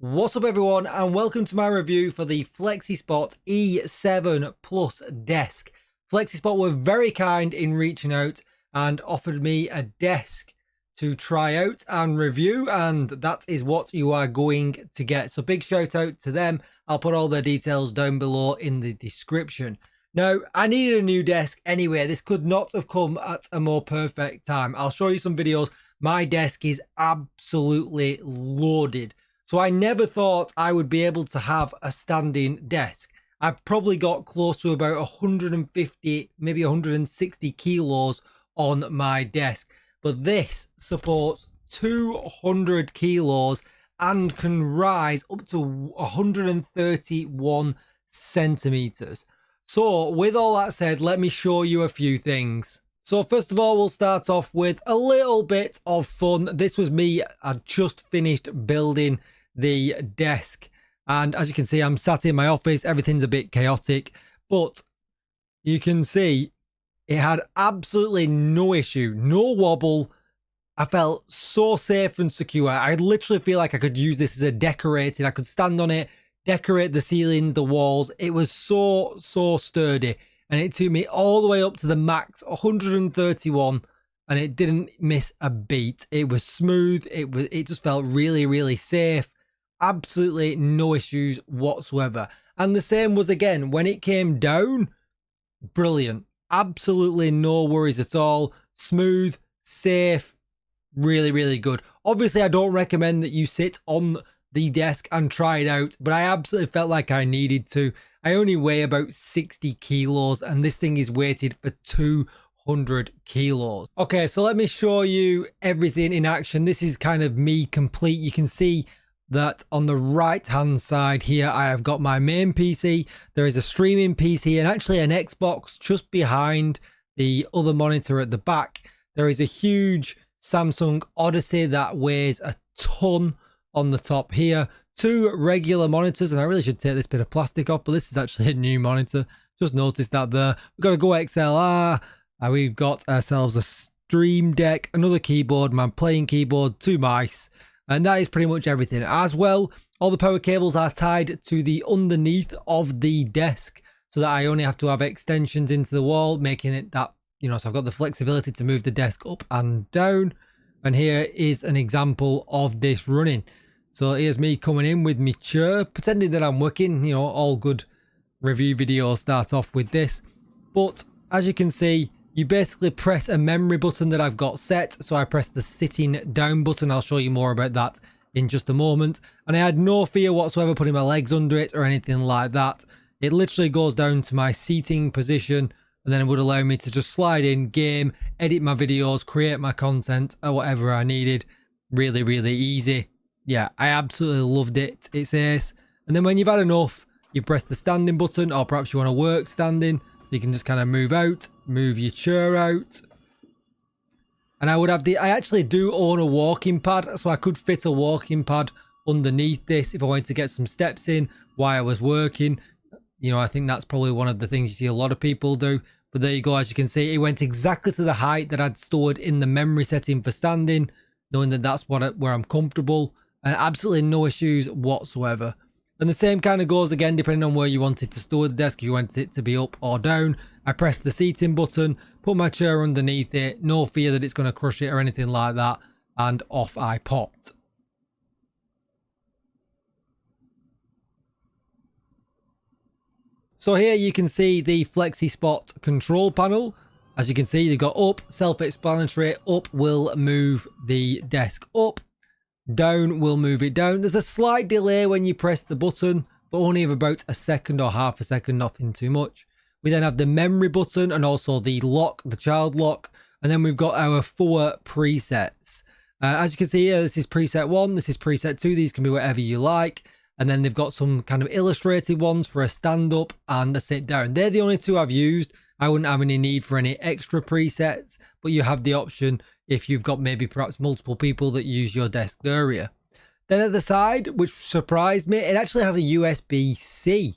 What's up everyone, and welcome to my review for the FlexiSpot E7 Plus desk. FlexiSpot were very kind in reaching out and offered me a desk to try out and review, and that is what you are going to get. So big shout out to them. I'll put all their details down below in the description. Now, I needed a new desk anyway. This could not have come at a more perfect time. I'll show you some videos. My desk is absolutely loaded. So I never thought I would be able to have a standing desk. I've probably got close to about 150, maybe 160 kilos on my desk. But this supports 200 kilos and can rise up to 131 centimeters. So with all that said, let me show you a few things. So first of all, we'll start off with a little bit of fun. This was me. I just finished building the desk, and as you can see, I'm sat in my office. Everything's a bit chaotic, but you can see it had absolutely no issue, no wobble. I felt so safe and secure. I literally feel like I could use this as a decorating. I could stand on it, decorate the ceilings, the walls. It was so sturdy, and it took me all the way up to the max 131, and it didn't miss a beat. It was smooth. It just felt really safe. Absolutely no issues whatsoever. And the same was again when it came down. Brilliant. Absolutely no worries at all. Smooth, safe, really good. Obviously, I don't recommend that you sit on the desk and try it out, but I absolutely felt like I needed to. I only weigh about 60 kilos, and this thing is weighted for 200 kilos. Okay, so let me show you everything in action. This is kind of me complete. You can see that on the right hand side here, I have got my main PC. There is a streaming PC and actually an Xbox just behind the other monitor at the back. There is a huge Samsung Odyssey that weighs a ton on the top here. Two regular monitors, and I really should take this bit of plastic off, but this is actually a new monitor. Just noticed that there. We've got a Go XLR. We've got ourselves a Stream Deck, another keyboard, my playing keyboard, two mice. And that is pretty much everything. As well, all the power cables are tied to the underneath of the desk, so that I only have to have extensions into the wall, making it that, so I've got the flexibility to move the desk up and down. And here is an example of this running. So here's me coming in with my chair, pretending that I'm working. All good review videos start off with this. But as you can see, you basically press a memory button that I've got set. So I press the sitting down button. I'll show you more about that in just a moment. And I had no fear whatsoever putting my legs under it or anything like that. It literally goes down to my seating position, and then it would allow me to just slide in, game, edit my videos, create my content or whatever I needed. Really easy. Yeah, I absolutely loved it. It's ace. And then when you've had enough, you press the standing button, or perhaps you want to work standing. You can just kind of move out, move your chair out. And I actually do own a walking pad, so I could fit a walking pad underneath this if I wanted to get some steps in while I was working. I think that's probably one of the things you see a lot of people do. But there you go, as you can see, it went exactly to the height that I'd stored in the memory setting for standing, knowing that that's where I'm comfortable, and absolutely no issues whatsoever. And the same kind of goes again depending on where you want it to store the desk. If you want it to be up or down, I press the seating button, put my chair underneath it, no fear that it's going to crush it or anything like that, and off I popped. So here you can see the FlexiSpot control panel. As you can see, they've got up, self-explanatory. Up will move the desk up. Down will move it down. There's a slight delay when you press the button, but only of about a second or half a second, nothing too much. We then have the memory button and also the lock, the child lock. And then we've got our 4 presets. As you can see here, this is preset 1, this is preset 2. These can be whatever you like. And then they've got some kind of illustrated ones for a stand up and a sit down. They're the only 2 I've used. I wouldn't have any need for any extra presets, but you have the option if you've got maybe perhaps multiple people that use your desk area. Then at the side, which surprised me, it actually has a USB-C.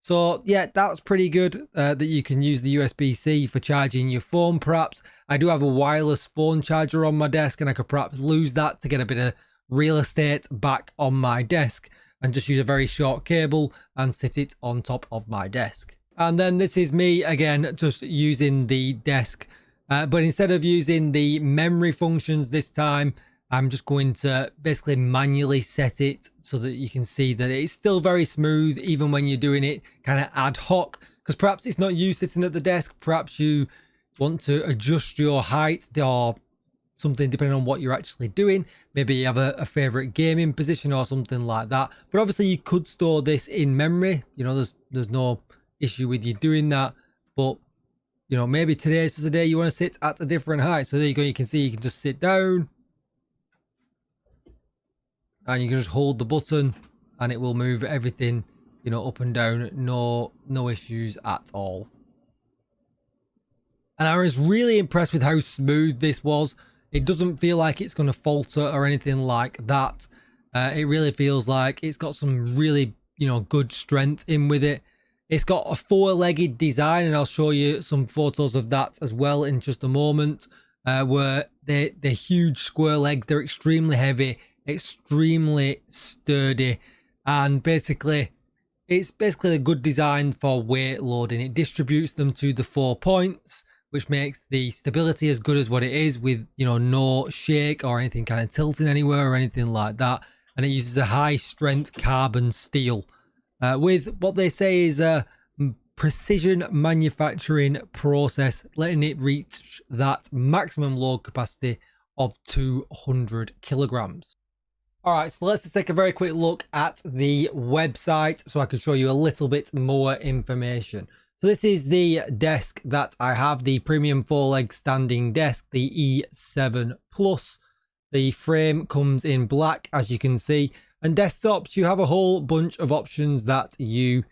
So yeah, that's pretty good that you can use the USB-C for charging your phone perhaps. I do have a wireless phone charger on my desk, and I could perhaps lose that to get a bit of real estate back on my desk. and just use a very short cable and sit it on top of my desk. And then this is me again, just using the desk, but instead of using the memory functions this time, I'm just going to basically manually set it so that you can see that it's still very smooth even when you're doing it kind of ad hoc, because perhaps it's not you sitting at the desk, perhaps you want to adjust your height or something depending on what you're actually doing. Maybe you have a favorite gaming position or something like that, but obviously you could store this in memory. You know, there's no issue with you doing that, but you know, maybe today's just a day you want to sit at a different height. So there you go, you can see you can just sit down and you can just hold the button and it will move everything, you know, up and down. No issues at all. And I was really impressed with how smooth this was. It doesn't feel like it's going to falter or anything like that. It really feels like it's got some really, you know, good strength in with it. It's got a four-legged design, and I'll show you some photos of that as well in just a moment, where they're huge square legs. They're extremely heavy, extremely sturdy, and basically it's basically a good design for weight loading. It distributes them to the 4 points, which makes the stability as good as what it is, with, you know, no shake or anything kind of tilting anywhere or anything like that. And it uses a high strength carbon steel with what they say is a precision manufacturing process, letting it reach that maximum load capacity of 200 kilograms. All right, so let's just take a very quick look at the website so I can show you a little bit more information. So this is the desk that I have, the premium 4-leg standing desk, the E7 Plus. The frame comes in black, as you can see, and desktops, you have a whole bunch of options that you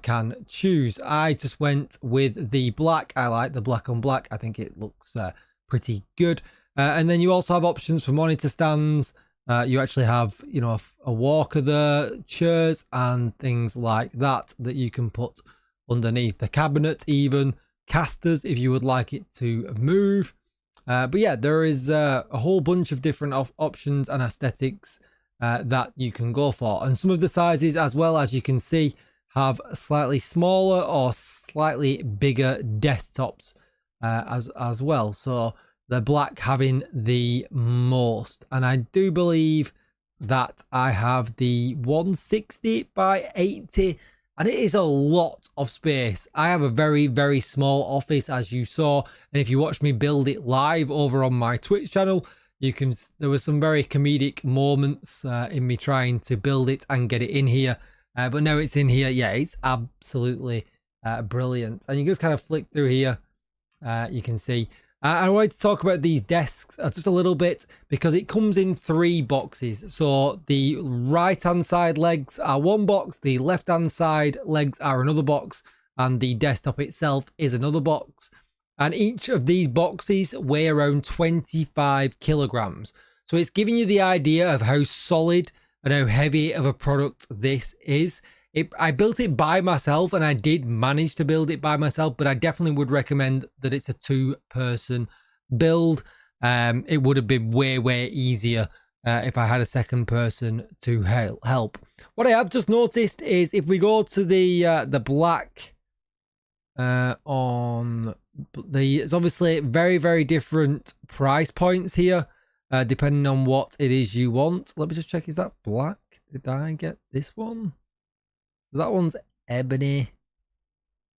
can choose. I just went with the black. I like the black on black. I think it looks pretty good. And then you also have options for monitor stands. You actually have, you know, a walker there, chairs and things like that that you can put underneath the cabinet, even casters if you would like it to move. But yeah, there is a whole bunch of different options and aesthetics that you can go for. And some of the sizes, as well, as you can see, have slightly smaller or slightly bigger desktops as well. So the black having the most, and I do believe that I have the 160 by 80, and it is a lot of space. I have a very, very small office, as you saw, and if you watch me build it live over on my Twitch channel, you can, there were some very comedic moments in me trying to build it and get it in here, but now it's in here. Yeah, it's absolutely brilliant. And you just kind of flick through here, you can see. I wanted to talk about these desks just a little bit because it comes in 3 boxes. So the right hand side legs are one box, the left hand side legs are another box, and the desktop itself is another box. And each of these boxes weigh around 25 kilograms. So it's giving you the idea of how solid and how heavy of a product this is. I built it by myself, and I did manage to build it by myself, but I definitely would recommend that it's a 2-person build. It would have been way, way easier if I had a second person to help. What I have just noticed is if we go to the black on it's obviously very, very different price points here, depending on what it is you want. Let me just check. Is that black? Did I get this one? So that one's ebony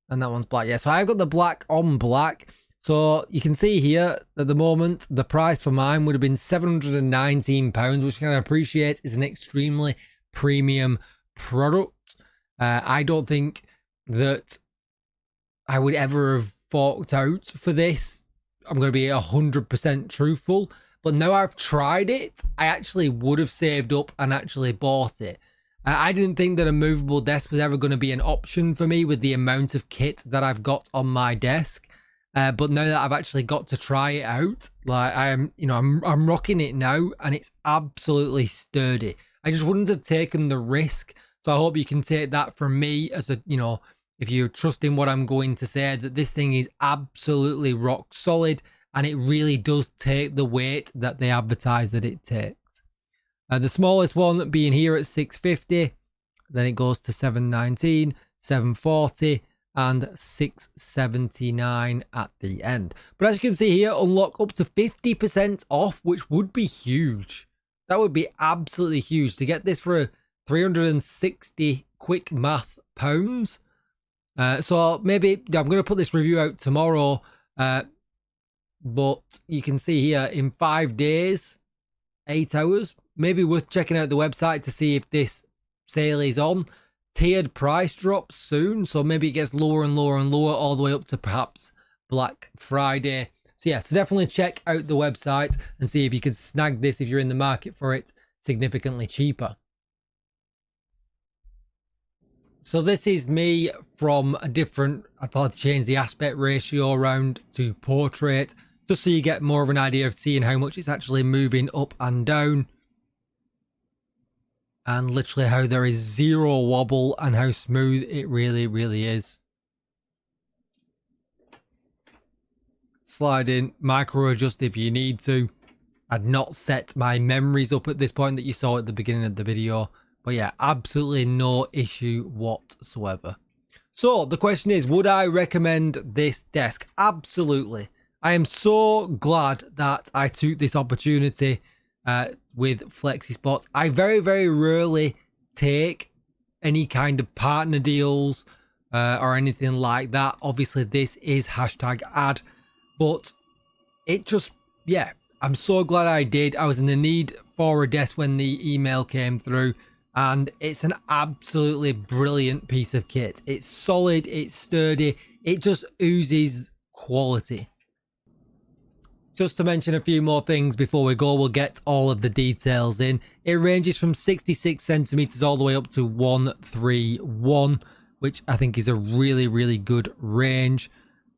and that one's black. Yeah, so I've got the black on black. So you can see here at the moment, the price for mine would have been £719, which I can appreciate is an extremely premium product. I don't think that I would ever have forked out for this. I'm going to be 100% truthful. But now I've tried it, I actually would have saved up and actually bought it. I didn't think that a movable desk was ever going to be an option for me with the amount of kit that I've got on my desk. But now that I've actually got to try it out, like I'm rocking it now, and it's absolutely sturdy. I just wouldn't have taken the risk. So I hope you can take that from me as a, if you're trusting what I'm going to say, that this thing is absolutely rock solid, and it really does take the weight that they advertise that it takes. The smallest one being here at 650, then it goes to 719, 740 and 679 at the end. But as you can see here, unlock up to 50% off, which would be huge. That would be absolutely huge to get this for 360 quick math pounds. So maybe I'm going to put this review out tomorrow, but you can see here in 5 days, 8 hours, maybe worth checking out the website to see if this sale is on. Tiered price drops soon, so maybe it gets lower and lower and lower all the way up to perhaps Black Friday. So yeah, so definitely check out the website and see if you can snag this if you're in the market for it significantly cheaper. So this is me from a different, I thought I'd change the aspect ratio around to portrait, just so you get more of an idea of seeing how much it's actually moving up and down. And literally how there is zero wobble and how smooth it really, really is. Slide in, micro adjust if you need to. I'd not set my memories up at this point that you saw at the beginning of the video. But yeah, absolutely no issue whatsoever. So the question is, would I recommend this desk? Absolutely. I am so glad that I took this opportunity with FlexiSpot. I very, very rarely take any kind of partner deals or anything like that. Obviously, this is #ad, but it just, yeah, I'm so glad I did. I was in the need for a desk when the email came through, and it's an absolutely brilliant piece of kit. It's solid, it's sturdy, it just oozes quality. Just to mention a few more things before we go, we'll get all of the details in. It ranges from 66 centimeters all the way up to 131, which I think is a really, really good range.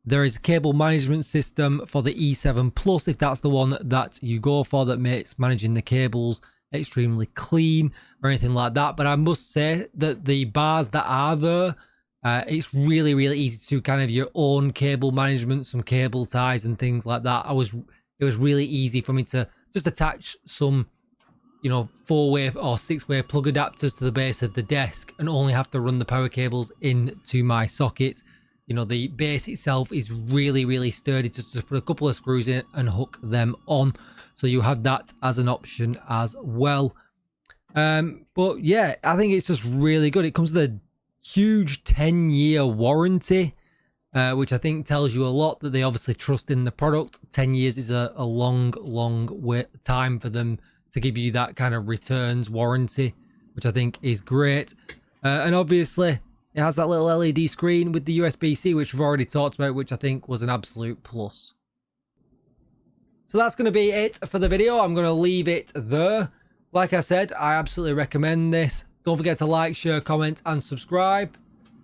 There is a cable management system for the E7 Plus, if that's the one that you go for, that makes managing the cables extremely clean or anything like that. But I must say that the bars that are there, it's really, really easy to do kind of your own cable management, some cable ties and things like that. It was really easy for me to just attach some, you know, 4-way or 6-way plug adapters to the base of the desk and only have to run the power cables into my socket. You know, the base itself is really, really sturdy. Just put a couple of screws in and hook them on. So you have that as an option as well. But yeah, I think it's just really good. It comes with a huge 10-year warranty, which I think tells you a lot that they obviously trust in the product. 10 years is a long, long time for them to give you that kind of returns warranty, which I think is great. And obviously, it has that little LED screen with the USB-C, which we've already talked about, which I think was an absolute plus. So that's going to be it for the video. I'm going to leave it there. Like I said, I absolutely recommend this. Don't forget to like, share, comment, and subscribe.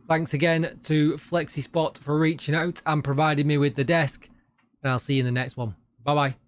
Thanks again to FlexiSpot for reaching out and providing me with the desk. And I'll see you in the next one. Bye-bye.